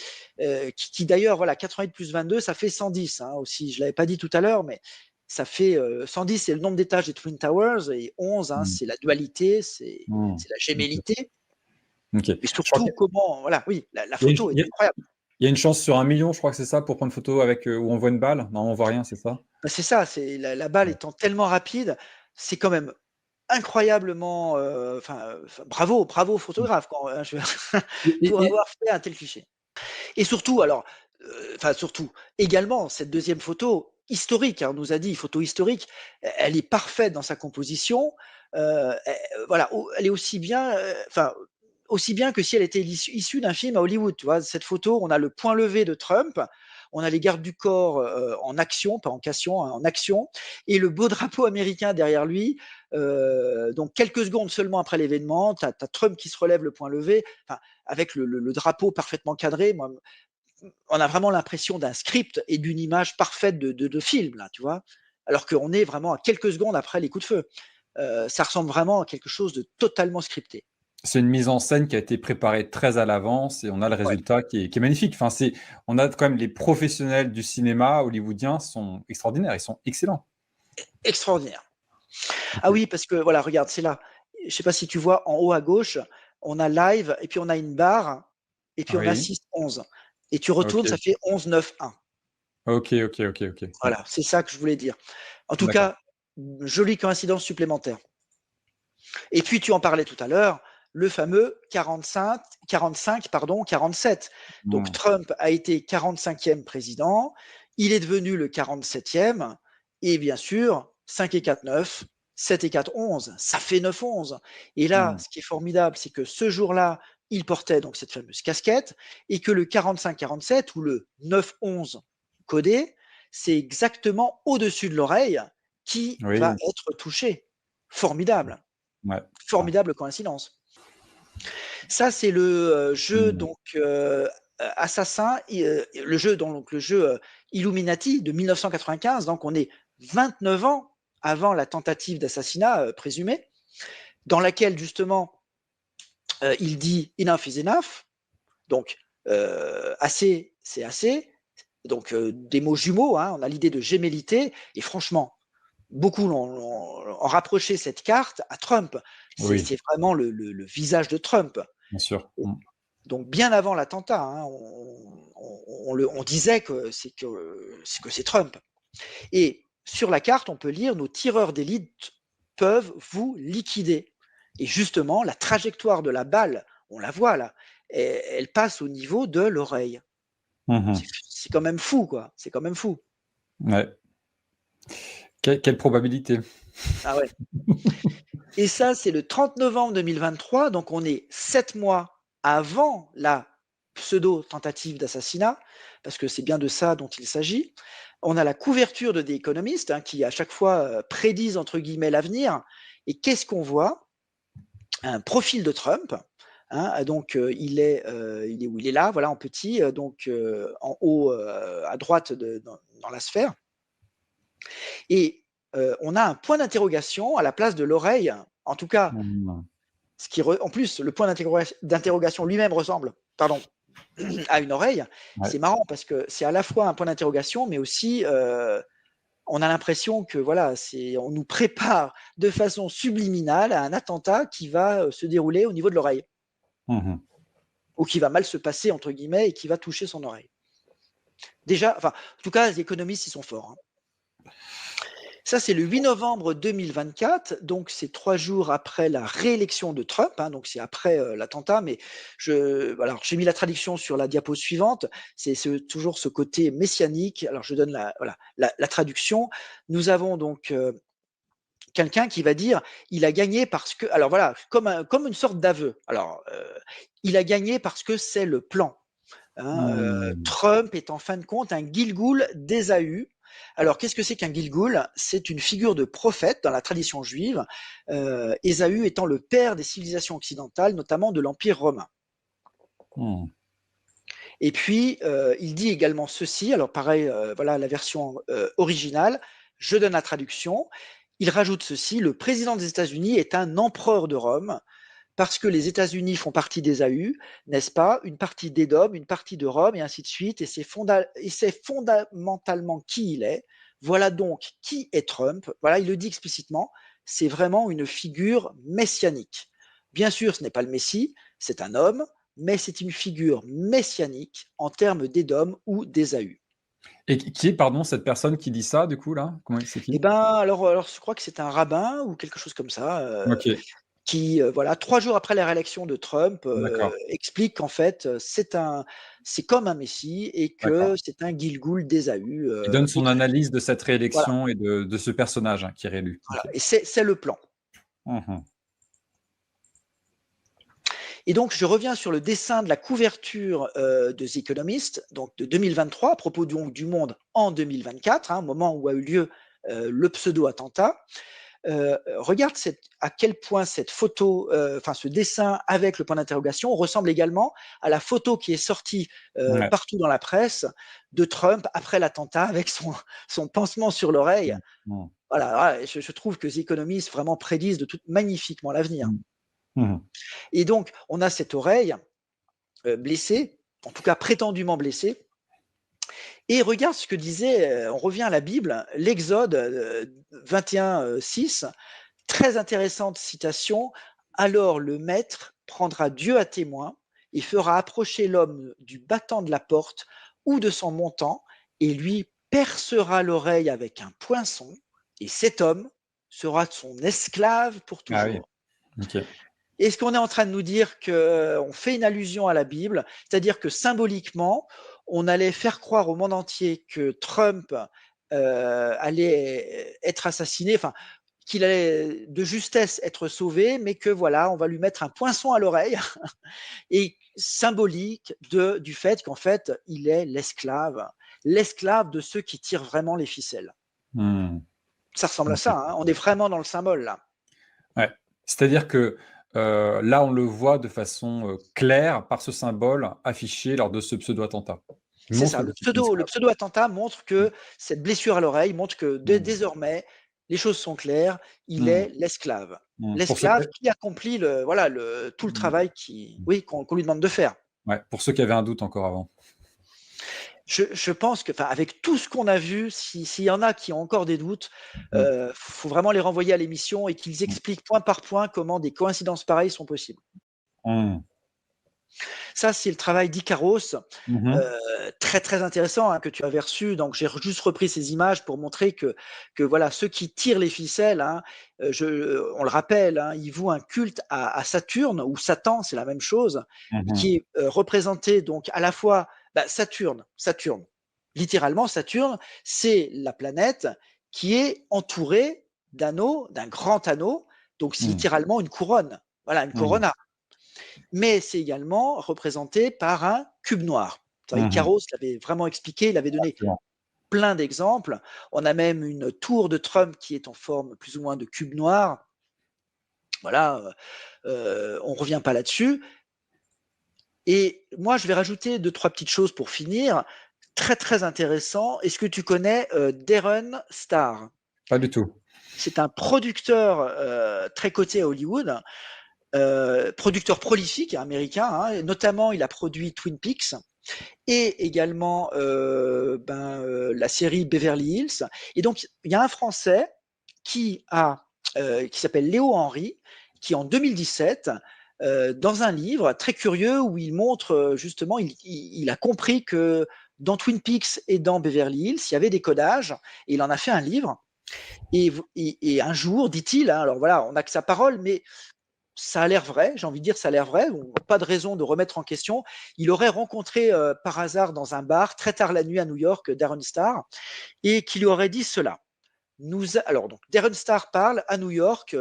qui d'ailleurs, voilà, 88 plus 22, ça fait 110 hein, aussi. Je l'avais pas dit tout à l'heure, mais ça fait 110, c'est le nombre d'étages des Twin Towers, et 11, hein, Hmm. c'est la dualité, c'est Hmm. la Ok. gémellité. Ok. Et Je crois surtout, comment, voilà, oui, la qu'il y a photo une, est incroyable. il y a une chance sur 1 million, je crois que c'est ça, pour prendre une photo avec où on voit une balle. Non, on voit rien, c'est ça? Bah, c'est ça, c'est la balle Ouais. étant tellement rapide, c'est quand même incroyablement, bravo, bravo au photographe, quoi, hein, Et, pour et- avoir fait un tel cliché. Et surtout, alors, surtout, également, cette deuxième photo historique, hein, on nous a dit, photo historique, elle est parfaite dans sa composition. Voilà, elle est aussi bien que si elle était issue d'un film à Hollywood. Tu vois, cette photo, on a le point levé de Trump, on a les gardes du corps en action, pas en cation, hein, en action, et le beau drapeau américain derrière lui. Donc quelques secondes seulement après l'événement, tu as Trump qui se relève le point levé, avec le drapeau parfaitement cadré. Moi, on a vraiment l'impression d'un script et d'une image parfaite de film, là, tu vois, alors qu'on est vraiment à quelques secondes après les coups de feu. Ça ressemble vraiment à quelque chose de totalement scripté. c'est une mise en scène qui a été préparée très à l'avance et on a le Ouais, résultat qui est magnifique. Enfin, on a quand même les professionnels du cinéma hollywoodien sont extraordinaires, ils sont excellents. extraordinaire. Ah Ok. oui, parce que voilà, regarde, c'est là. Je ne sais pas si tu vois en haut à gauche, on a live, et puis on a une barre, et puis on a Oui. 6-11. Et tu retournes, ça Ok. fait 11-9-1. Ok. Ok. Ok. Ok. Ouais. Voilà, c'est ça que je voulais dire. En tout D'accord. cas, jolie coïncidence supplémentaire. Et puis, tu en parlais tout à l'heure, le fameux 45, pardon, 47. Donc, Hmm. Trump a été 45e président, il est devenu le 47e, et bien sûr, 5 et 4, 9, 7 et 4, 11. Ça fait 9-11. Et là, Hmm. ce qui est formidable, c'est que ce jour-là, il portait donc cette fameuse casquette, et que le 45-47 ou le 9-11 codé, c'est exactement au-dessus de l'oreille qui va Oui. être touché. Formidable. Ouais. Ouais. Formidable coïncidence. Ça, c'est le jeu Hmm. donc Assassin, le jeu donc le jeu Illuminati de 1995. Donc on est 29 ans avant la tentative d'assassinat présumée, dans laquelle justement il dit enough is enough. Donc assez, c'est assez. Donc des mots jumeaux. Hein, on a l'idée de gémellité, et franchement, beaucoup ont rapproché cette carte à Trump. Oui, C'est vraiment le visage de Trump. bien sûr. Hmm. Donc bien avant l'attentat, hein, on disait que c'est Trump. Et sur la carte, on peut lire nos tireurs d'élite peuvent vous liquider. Et justement, la trajectoire de la balle, on la voit là, elle passe au niveau de l'oreille. Mhm. C'est quand même fou, quoi. C'est quand même fou. Ouais. Quelle probabilité. Ah ouais. Et ça, c'est le 30 novembre 2023, donc on est 7 mois avant la pseudo-tentative d'assassinat, parce que c'est bien de ça dont il s'agit. On a la couverture de The Economist, hein, qui à chaque fois prédisent entre guillemets l'avenir. Et qu'est-ce qu'on voit? Un profil de Trump. Hein, donc il est où? Il est là, voilà, en petit, donc en haut à droite dans la sphère. Et on a un point d'interrogation à la place de l'oreille. En tout cas, Mhm. en plus, le point d'interrogation lui-même ressemble, pardon, à une oreille. Ouais. C'est marrant parce que c'est à la fois un point d'interrogation, mais aussi on a l'impression que voilà, on nous prépare de façon subliminale à un attentat qui va se dérouler au niveau de l'oreille, Mhm. ou qui va mal se passer entre guillemets et qui va toucher son oreille. Déjà, enfin, en tout cas, les économistes, ils sont forts. Hein. Ça, c'est le 8 novembre 2024, donc c'est 3 jours après la réélection de Trump, hein, donc c'est après l'attentat, mais voilà, j'ai mis la traduction sur la diapo suivante, c'est toujours ce côté messianique. Alors je donne voilà, la traduction. Nous avons donc quelqu'un qui va dire il a gagné parce que, alors voilà, comme une sorte d'aveu. Alors, il a gagné parce que c'est le plan. Hein, Mhm. Trump est en fin de compte un Gilgoul d'Ésaü. Alors, qu'est-ce que c'est qu'un Gilgoul? C'est une figure de prophète dans la tradition juive, Ésaü étant le père des civilisations occidentales, notamment de l'Empire romain. Mhm. Et puis, il dit également ceci, alors pareil, voilà la version originale, je donne la traduction. Il rajoute ceci, le président des États-Unis est un empereur de Rome, parce que les États-Unis font partie d'Ésaü, n'est-ce pas? Une partie d'Édom, une partie de Rome, et ainsi de suite. Et c'est fondamentalement qui il est. Voilà donc qui est Trump. Voilà, il le dit explicitement. C'est vraiment une figure messianique. Bien sûr, ce n'est pas le Messie, c'est un homme, mais c'est une figure messianique en termes d'Édom ou d'Ésaü. Et qui est, pardon, cette personne qui dit ça, du coup, là? C'est Eh qui? ben, alors, je crois que c'est un rabbin ou quelque chose comme ça. Ok, Qui, voilà, 3 jours après la réélection de Trump, d'accord, explique qu'en fait, c'est comme un messie et d'accord. que c'est un Gilgoul d'Ésaü, Qui donne et son analyse de cette voilà, réélection et de ce personnage, qui est réélu. voilà, Ok. et c'est le plan. Mhm. Et donc je reviens sur le dessin de la couverture, de The Economist, donc de 2023, à propos donc du monde en 2024, hein, au moment où a eu lieu, le pseudo-attentat. Regarde à quel point cette photo, enfin ce dessin avec le point d'interrogation ressemble également à la photo qui est sortie Ouais. partout dans la presse de Trump après l'attentat avec son pansement sur l'oreille. Mhm. Mhm. Voilà, voilà, je trouve que The Economist vraiment prédisent magnifiquement l'avenir. Mhm. Et donc, on a cette oreille blessée, en tout cas prétendument blessée. Et regarde ce que disait, on revient à la Bible, l'Exode 21, 6. Très intéressante citation. Alors le maître prendra Dieu à témoin et fera approcher l'homme du battant de la porte ou de son montant et lui percera l'oreille avec un poinçon et cet homme sera son esclave pour Ah oui, toujours. ok. Est-ce qu'on est en train de nous dire qu'on fait une allusion à la Bible, c'est-à-dire que symboliquement, on allait faire croire au monde entier que Trump allait être assassiné, enfin, qu'il allait de justesse être sauvé, mais que voilà, on va lui mettre un poinçon à l'oreille, et symbolique du fait qu'en fait, il est l'esclave de ceux qui tirent vraiment les ficelles. Mhm. Ça ressemble à Ok. ça, hein, on est vraiment dans le symbole là. Ouais. C'est-à-dire que là, on le voit de façon claire par ce symbole affiché lors de ce pseudo-attentat. Il C'est montre ça, que c'est un le esclave. pseudo-attentat montre que cette blessure à l'oreille montre que Mhm. désormais, les choses sont claires, il Mhm. est l'esclave. Mhm. Pour ceux qui, L'esclave qui accomplit voilà, tout le Mhm. travail oui, qu'on lui demande de faire. Ouais, pour ceux qui avaient un doute encore avant. Je pense que, enfin, avec tout ce qu'on a vu, s'il y en a qui ont encore des doutes, Mhm. faut vraiment les renvoyer à l'émission et qu'ils expliquent point par point comment des coïncidences pareilles sont possibles. Mhm. Ça, c'est le travail d'Icaros, Mhm. très très intéressant que tu avais reçu. Donc j'ai juste repris ces images pour montrer que voilà, ceux qui tirent les ficelles, on le rappelle, ils vouent un culte à Saturne ou Satan, c'est la même chose, Mhm. qui est représenté donc à la fois Saturne. Littéralement, Saturne, c'est la planète qui est entourée d'un grand anneau. Donc c'est Mhm. littéralement une couronne. Voilà, une Mhm. corona, mais c'est également représenté par un cube noir. Mhm. Icaros l'avait vraiment expliqué, il avait donné Absolument. plein d'exemples. On a même une tour de Trump qui est en forme plus ou moins de cube noir. Voilà, on ne revient pas là-dessus. Et moi, je vais rajouter deux, trois petites choses pour finir. Très, très intéressant. Est-ce que tu connais Darren Star? Pas du tout. C'est un producteur très coté à Hollywood, producteur prolifique américain. Et notamment, il a produit Twin Peaks et également la série Beverly Hills. Et donc, il y a un Français qui s'appelle Léo Henry, qui en 2017, dans un livre très curieux où il montre justement, il a compris que dans Twin Peaks et dans Beverly Hills, il y avait des codages, et il en a fait un livre. Et un jour, dit-il, alors voilà, on n'a que sa parole, mais ça a l'air vrai, j'ai envie de dire ça a l'air vrai, pas de raison de remettre en question. Il aurait rencontré par hasard dans un bar très tard la nuit à New York Darren Star et qui lui aurait dit cela. Alors donc Darren Star parle à New York,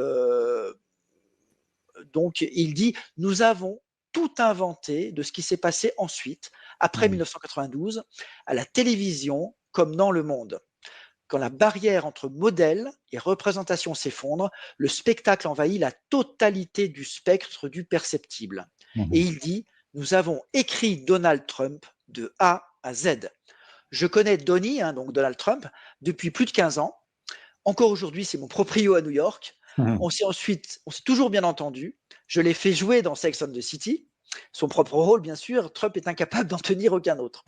donc il dit nous avons tout inventé de ce qui s'est passé ensuite, après Mhm. 1992, à la télévision comme dans le monde. Quand la barrière entre modèle et représentation s'effondre, le spectacle envahit la totalité du spectre du perceptible. Et Mhm. il dit, nous avons écrit Donald Trump de A à Z. Je connais Donnie, donc Donald Trump, depuis plus de 15 ans. Encore aujourd'hui, c'est mon proprio à New York. Mhm. On s'est toujours bien entendu. Je l'ai fait jouer dans Sex and the City. Son propre rôle, bien sûr. Trump est incapable d'en tenir aucun autre.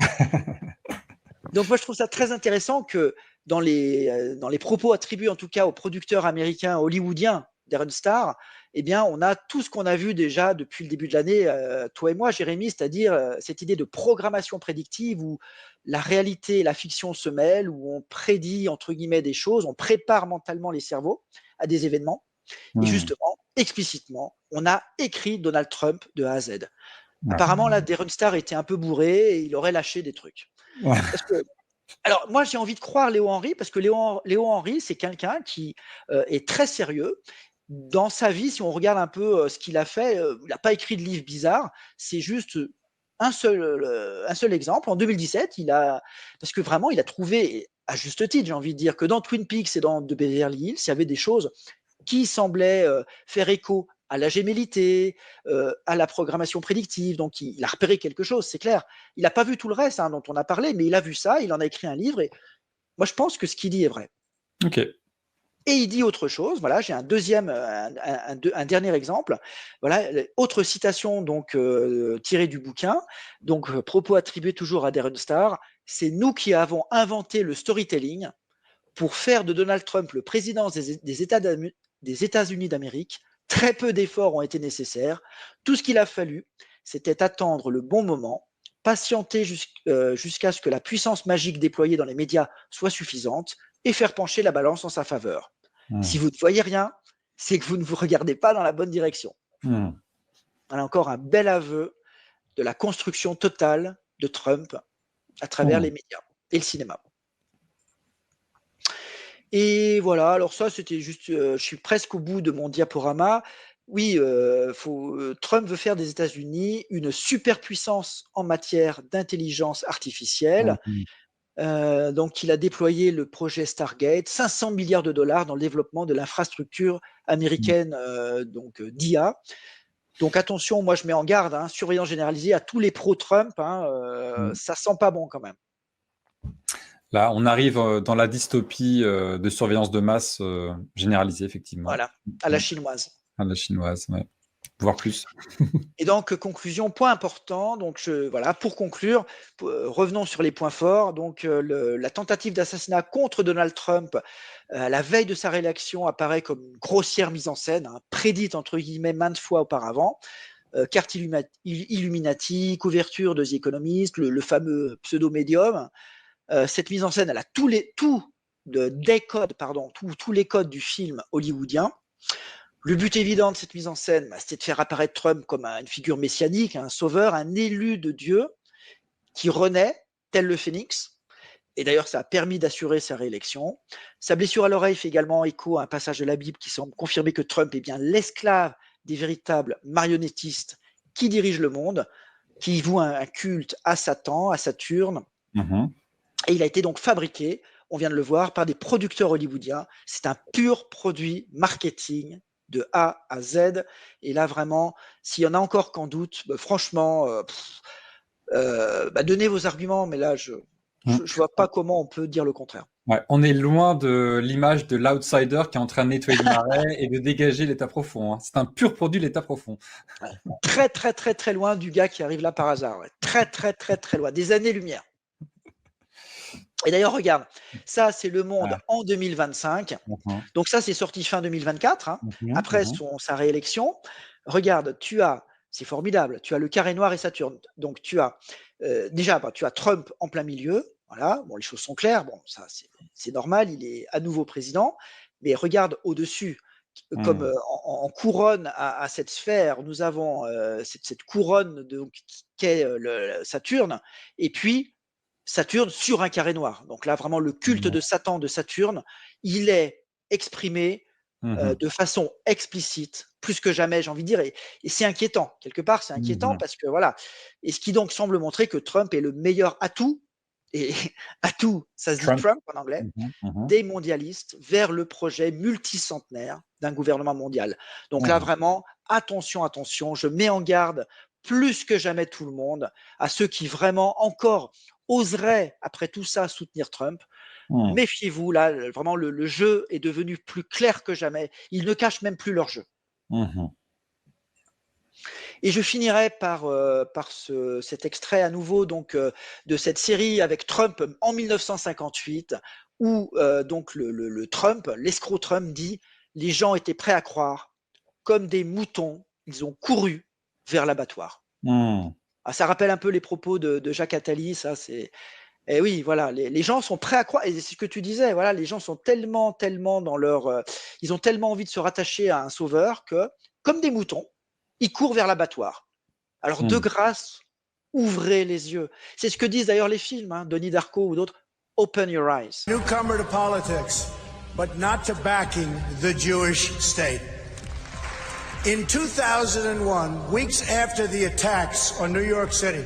Donc moi, je trouve ça très intéressant que dans les propos attribués en tout cas aux producteurs américains hollywoodiens d'Aaron Star, eh bien, on a tout ce qu'on a vu déjà depuis le début de l'année, toi et moi, Jérémy, c'est-à-dire cette idée de programmation prédictive où la réalité et la fiction se mêlent, où on prédit, entre guillemets, des choses, on prépare mentalement les cerveaux à des événements. Et Mhm. justement, explicitement, on a écrit Donald Trump de A à Z. Ouais. Apparemment, là, Darren Star était un peu bourré et il aurait lâché des trucs. Parce que alors, moi, j'ai envie de croire Léo Henry parce que Léo Henry, c'est quelqu'un qui est très sérieux. Dans sa vie, si on regarde un peu ce qu'il a fait, il n'a pas écrit de livre bizarre. C'est juste un seul exemple. En 2017, parce que vraiment, il a trouvé, à juste titre, j'ai envie de dire, que dans Twin Peaks et dans The Beverly Hills, il y avait des choses qui semblaient faire écho à la gémellité, à la programmation prédictive. Donc, il a repéré quelque chose, c'est clair. Il n'a pas vu tout le reste dont on a parlé, mais il a vu ça, il en a écrit un livre. Et moi, je pense que ce qu'il dit est vrai. Ok. Et il dit autre chose. Voilà, j'ai un dernier exemple. Voilà, autre citation donc tirée du bouquin. Donc, propos attribués toujours à Darren Star. C'est nous qui avons inventé le storytelling pour faire de Donald Trump le président des États-Unis d'Amérique. Très peu d'efforts ont été nécessaires. Tout ce qu'il a fallu, c'était attendre le bon moment, patienter jusqu'à ce que la puissance magique déployée dans les médias soit suffisante et faire pencher la balance en sa faveur. Si Mhm. vous ne voyez rien, c'est que vous ne vous regardez pas dans la bonne direction. Mhm. Voilà encore un bel aveu de la construction totale de Trump à travers Mhm. les médias et le cinéma. Et voilà, alors ça, c'était juste, je suis presque au bout de mon diaporama. Oui, Trump veut faire des États-Unis une superpuissance en matière d'intelligence artificielle. Mhm. Donc, il a déployé le projet Stargate, 500 milliards de dollars dans le développement de l'infrastructure américaine d'IA. Donc, attention, moi, je mets en garde, surveillance généralisée à tous les pro-Trump. Mhm. Ça sent pas bon quand même. Là, on arrive dans la dystopie de surveillance de masse généralisée, effectivement. Voilà, à la Mhm. chinoise. À la chinoise, ouais. Voire plus. Et donc, conclusion, point important. Donc, voilà, pour conclure, revenons sur les points forts. Donc, la tentative d'assassinat contre Donald Trump à la veille de sa réélection apparaît comme une grossière mise en scène, prédite entre guillemets maintes fois auparavant. carte Illuminati, couverture de The Economist, le fameux pseudo-médium. Cette mise en scène, elle a tous les codes du film hollywoodien. Le but évident de cette mise en scène, c'était de faire apparaître Trump comme une figure messianique, un sauveur, un élu de Dieu qui renaît, tel le phénix. Et d'ailleurs, ça a permis d'assurer sa réélection. Sa blessure à l'oreille fait également écho à un passage de la Bible qui semble confirmer que Trump est bien l'esclave des véritables marionnettistes qui dirigent le monde, qui vouent un culte à Satan, à Saturne. Et il a été donc fabriqué, on vient de le voir, par des producteurs hollywoodiens. C'est un pur produit marketing de A à Z. Et là, vraiment, s'il y en a encore qu'en doute, franchement, donnez vos arguments, mais là, je vois pas comment on peut dire le contraire. Ouais, on est loin de l'image de l'outsider qui est en train de nettoyer le marais et de dégager l'état profond. Hein. C'est un pur produit de l'état profond. Très, très, très, très loin du gars qui arrive là par hasard. Ouais. Très, très, très, très loin. Des années-lumière. Et d'ailleurs, regarde, ça, c'est Le Monde en 2025. Donc ça, c'est sorti fin 2024, hein, après sa réélection. Regarde, c'est formidable, tu as le carré noir et Saturne. Donc tu as déjà, tu as Trump en plein milieu. Voilà, bon, les choses sont claires. Bon, ça, c'est normal, il est à nouveau président. Mais regarde au-dessus, comme en couronne à cette sphère, nous avons cette couronne qu'est Saturne. Et puis, Saturne sur un carré noir. Donc là, vraiment, le culte de Satan de Saturne, il est exprimé de façon explicite, plus que jamais, j'ai envie de dire. Et c'est inquiétant. Quelque part, c'est inquiétant parce que voilà. Et ce qui donc semble montrer que Trump est le meilleur atout, et atout, ça se dit Trump en anglais, des mondialistes vers le projet multicentenaire d'un gouvernement mondial. Donc là, vraiment, attention, attention, je mets en garde plus que jamais tout le monde à ceux qui vraiment encore oseraient, après tout ça, soutenir Trump. Méfiez-vous, là, vraiment, le jeu est devenu plus clair que jamais. Ils ne cachent même plus leur jeu. Et je finirai par cet extrait à nouveau donc, de cette série avec Trump en 1958, où donc le Trump, l'escroc Trump dit « Les gens étaient prêts à croire, comme des moutons, ils ont couru vers l'abattoir. » Ça rappelle un peu les propos de Jacques Attali, ça c'est… Et oui, voilà, les gens sont prêts à croire, et c'est ce que tu disais, voilà, les gens sont tellement dans leur… ils ont tellement envie de se rattacher à un sauveur que, comme des moutons, ils courent vers l'abattoir. Alors, de grâce, ouvrez les yeux. C'est ce que disent d'ailleurs les films, hein, Denis Darko ou d'autres. Open your eyes. Newcomer to politics, but not to backing the Jewish state. In 2001, weeks after the attacks on New York City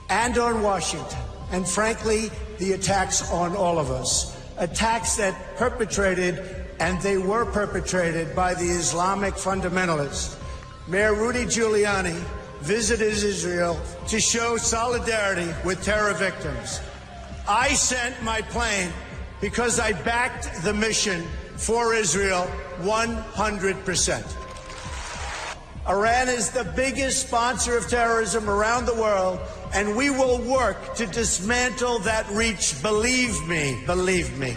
and on Washington, and frankly, the attacks on all of us, attacks that they were perpetrated by the Islamic fundamentalists, Mayor Rudy Giuliani visited Israel to show solidarity with terror victims. I sent my plane because I backed the mission for Israel 100%. Iran is the biggest sponsor of terrorism around the world, and we will work to dismantle that reach. Believe me, believe me.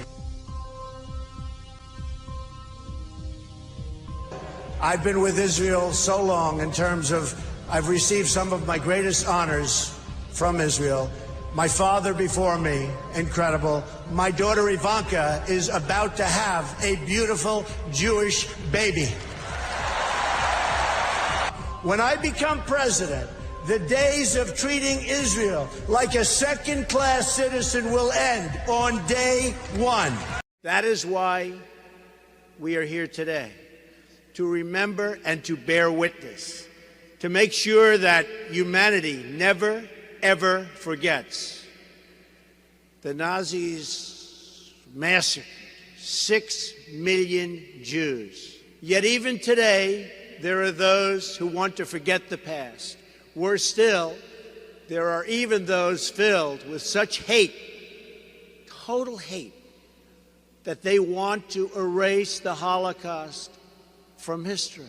I've been with Israel so long in terms of I've received some of my greatest honors from Israel. My father before me, incredible. My daughter Ivanka is about to have a beautiful Jewish baby. When I become president, the days of treating Israel like a second-class citizen will end on day one. That is why we are here today, to remember and to bear witness, to make sure that humanity never, ever forgets. The Nazis massacred 6 million Jews. Yet even today, there are those who want to forget the past. Worse still, there are even those filled with such hate, total hate, that they want to erase the Holocaust from history.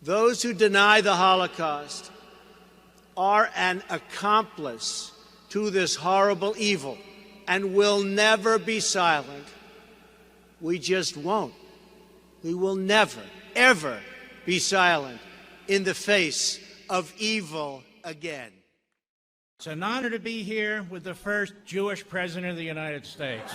Those who deny the Holocaust are an accomplice to this horrible evil and will never be silent. We just won't. We will never, ever be silent in the face of evil again. It's an honor to be here with the first Jewish president of the United States.